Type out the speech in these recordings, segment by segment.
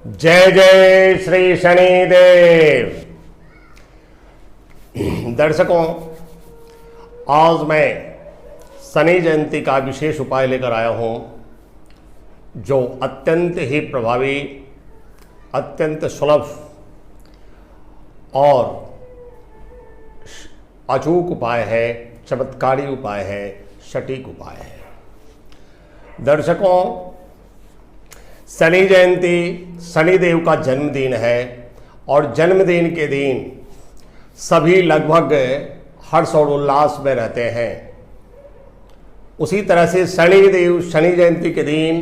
जय जय श्री शनिदेव। दर्शकों, आज मैं शनि जयंती का विशेष उपाय लेकर आया हूं, जो अत्यंत ही प्रभावी, अत्यंत सुलभ और अचूक उपाय है, चमत्कारी उपाय है, सटीक उपाय है। दर्शकों, शनि जयंती शनिदेव का जन्मदिन है और जन्मदिन के दिन सभी लगभग हर्ष और उल्लास में रहते हैं। उसी तरह से शनिदेव शनि जयंती के दिन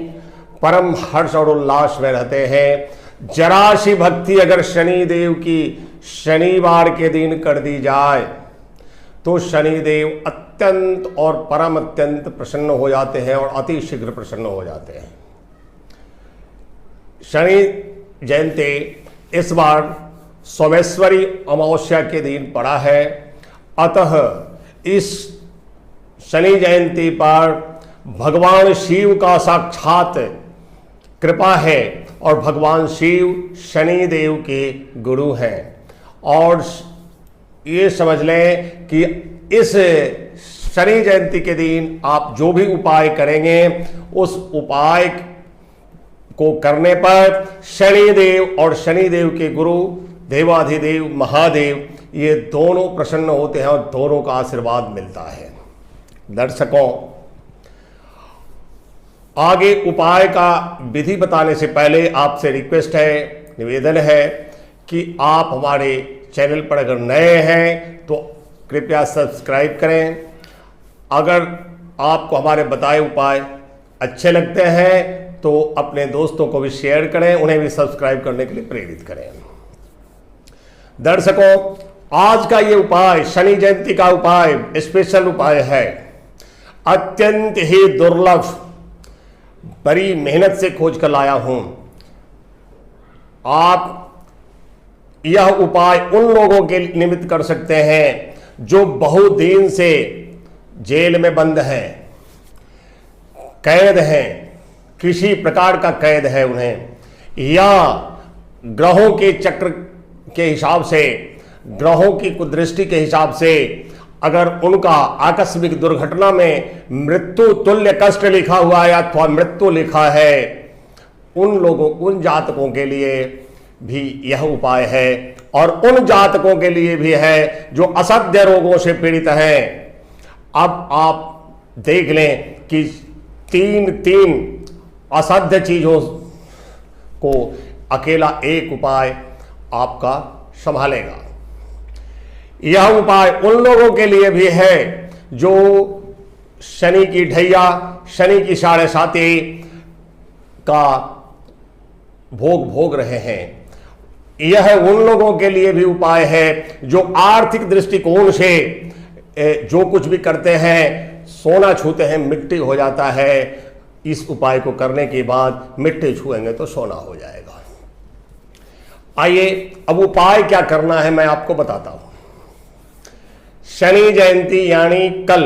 परम हर्ष और उल्लास में रहते हैं। जरा सी भक्ति अगर शनिदेव की शनिवार के दिन कर दी जाए तो शनिदेव अत्यंत और परम अत्यंत प्रसन्न हो जाते हैं और अति शीघ्र प्रसन्न हो जाते हैं। शनि जयंती इस बार सोमेश्वरी अमावस्या के दिन पड़ा है, अतः इस शनि जयंती पर भगवान शिव का साक्षात कृपा है और भगवान शिव शनिदेव के गुरु हैं। और ये समझ लें कि इस शनि जयंती के दिन आप जो भी उपाय करेंगे, उस उपाय को करने पर शनिदेव और शनिदेव के गुरु देवाधिदेव महादेव ये दोनों प्रसन्न होते हैं और दोनों का आशीर्वाद मिलता है। दर्शकों, आगे उपाय का विधि बताने से पहले आपसे रिक्वेस्ट है, निवेदन है कि आप हमारे चैनल पर अगर नए हैं तो कृपया सब्सक्राइब करें। अगर आपको हमारे बताए उपाय अच्छे लगते हैं तो अपने दोस्तों को भी शेयर करें, उन्हें भी सब्सक्राइब करने के लिए प्रेरित करें। दर्शकों, आज का ये उपाय, शनि जयंती का उपाय, स्पेशल उपाय है। अत्यंत ही दुर्लभ, बड़ी मेहनत से खोज कर लाया हूं। आप यह उपाय उन लोगों के निमित्त कर सकते हैं जो बहुत दिन से जेल में बंद हैं, कैद हैं, किसी प्रकार का कैद है उन्हें, या ग्रहों के चक्र के हिसाब से, ग्रहों की कुदृष्टि के हिसाब से अगर उनका आकस्मिक दुर्घटना में मृत्यु तुल्य कष्ट लिखा हुआ है अथवा मृत्यु लिखा है, उन लोगों, उन जातकों के लिए भी यह उपाय है। और उन जातकों के लिए भी है जो असाध्य रोगों से पीड़ित हैं। अब आप देख लें कि तीन असाध्य चीजों को अकेला एक उपाय आपका संभालेगा। यह उपाय उन लोगों के लिए भी है जो शनि की ढैया, शनि की साढ़े साती का भोग रहे हैं। यह उन लोगों के लिए भी उपाय है जो आर्थिक दृष्टिकोण से जो कुछ भी करते हैं, सोना छूते हैं मिट्टी हो जाता है। इस उपाय को करने के बाद मिट्टी छुएंगे तो सोना हो जाएगा। आइए अब उपाय क्या करना है मैं आपको बताता हूं। शनि जयंती यानी कल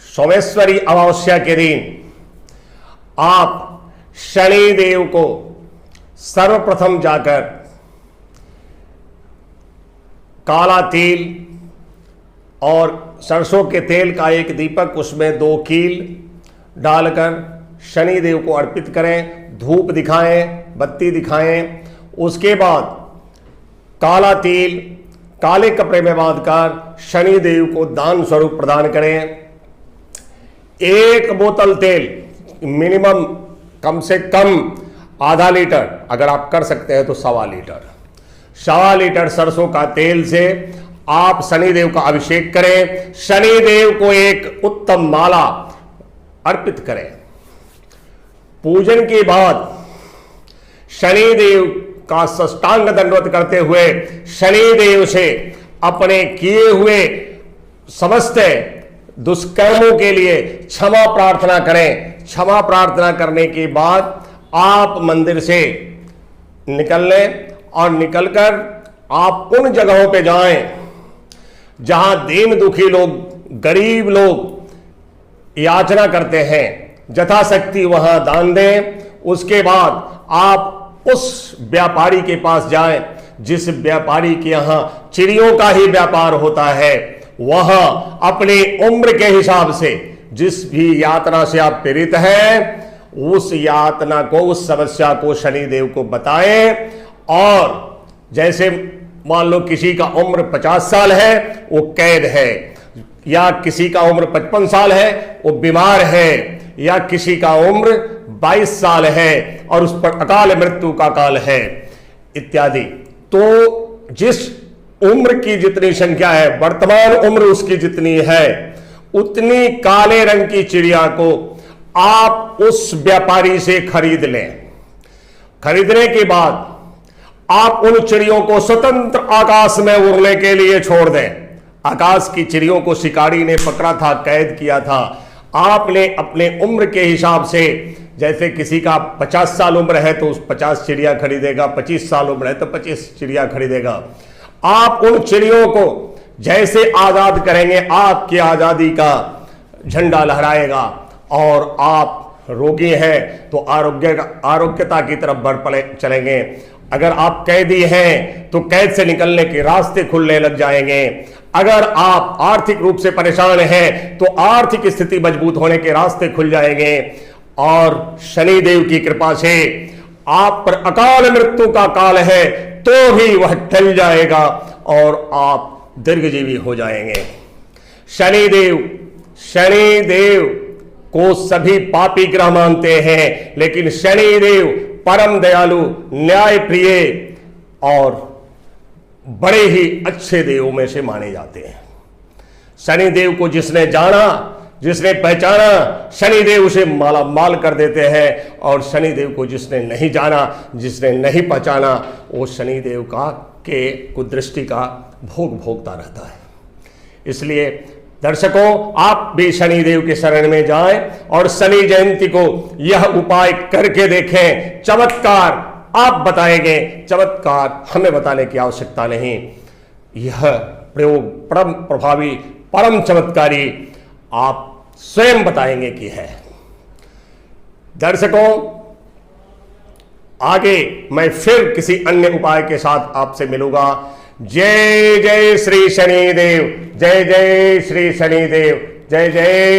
सोमेश्वरी अमावस्या के दिन आप शनि देव को सर्वप्रथम जाकर काला तिल और सरसों के तेल का एक दीपक, उसमें 2 कील डालकर शनिदेव को अर्पित करें। धूप दिखाएं, बत्ती दिखाएं। उसके बाद काला तिल काले कपड़े में बांधकर शनिदेव को दान स्वरूप प्रदान करें। 1 बोतल तेल, मिनिमम कम से कम आधा लीटर, अगर आप कर सकते हैं तो 1.25 लीटर, 1.25 लीटर सरसों का तेल से आप शनिदेव का अभिषेक करें। शनिदेव को एक उत्तम माला अर्पित करें। पूजन के बाद शनिदेव का साष्टांग दंडवत करते हुए शनिदेव से अपने किए हुए समस्त दुष्कर्मों के लिए क्षमा प्रार्थना करें। क्षमा प्रार्थना करने के बाद आप मंदिर से निकल लें और निकलकर आप उन जगहों पे जाएं जहां दीन दुखी लोग, गरीब लोग याचना करते हैं, यथाशक्ति वहां दान दें। उसके बाद आप उस व्यापारी के पास जाएं जिस व्यापारी के यहां चिड़ियों का ही व्यापार होता है। वहां अपनी उम्र के हिसाब से जिस भी यातना से आप पीड़ित हैं, उस यातना को, उस समस्या को शनिदेव को बताएं। और जैसे मान लो किसी का उम्र 50 साल है, वो कैद है, या किसी का उम्र 55 साल है, वो बीमार है, या किसी का उम्र 22 साल है और उस पर अकाल मृत्यु का काल है इत्यादि। तो जिस उम्र की जितनी संख्या है, वर्तमान उम्र उसकी जितनी है, उतनी काले रंग की चिड़िया को आप उस व्यापारी से खरीद लें। खरीदने के बाद आप उन चिड़ियों को स्वतंत्र आकाश में उड़ने के लिए छोड़ दें। आकाश की चिड़ियों को शिकारी ने पकड़ा था, कैद किया था। आपने अपने उम्र के हिसाब से, जैसे किसी का 50 साल उम्र है तो उस 50 चिड़िया खरीदेगा, 25 साल उम्र है तो 25 चिड़िया खरीदेगा। आप उन चिड़ियों को जैसे आजाद करेंगे, आपकी आजादी का झंडा लहराएगा और आप रोगी हैं तो आरोग्यता की तरफ बढ़ चलेंगे। अगर आप कैदी हैं तो कैद से निकलने के रास्ते खुलने लग जाएंगे। अगर आप आर्थिक रूप से परेशान हैं तो आर्थिक स्थिति मजबूत होने के रास्ते खुल जाएंगे। और शनिदेव की कृपा से आप पर अकाल मृत्यु का काल है तो भी वह टल जाएगा और आप दीर्घजीवी हो जाएंगे। शनिदेव को सभी पापी ग्रह मानते हैं, लेकिन शनिदेव परम दयालु, न्याय प्रिय और बड़े ही अच्छे देवों में से माने जाते हैं। शनिदेव को जिसने जाना, जिसने पहचाना, शनिदेव उसे माला माल कर देते हैं। और शनिदेव को जिसने नहीं जाना, जिसने नहीं पहचाना, वो शनिदेव का के कुदृष्टि का भोग भोगता रहता है। इसलिए दर्शकों, आप भी शनिदेव के शरण में जाएं और शनि जयंती को यह उपाय करके देखें। चमत्कार आप बताएंगे, चमत्कार हमें बताने की आवश्यकता नहीं। यह प्रयोग परम प्रभावी, परम चमत्कारी आप स्वयं बताएंगे कि है। दर्शकों, आगे मैं फिर किसी अन्य उपाय के साथ आपसे मिलूंगा। जय जय श्री शनिदेव, जय जय श्री शनिदेव, जय जय।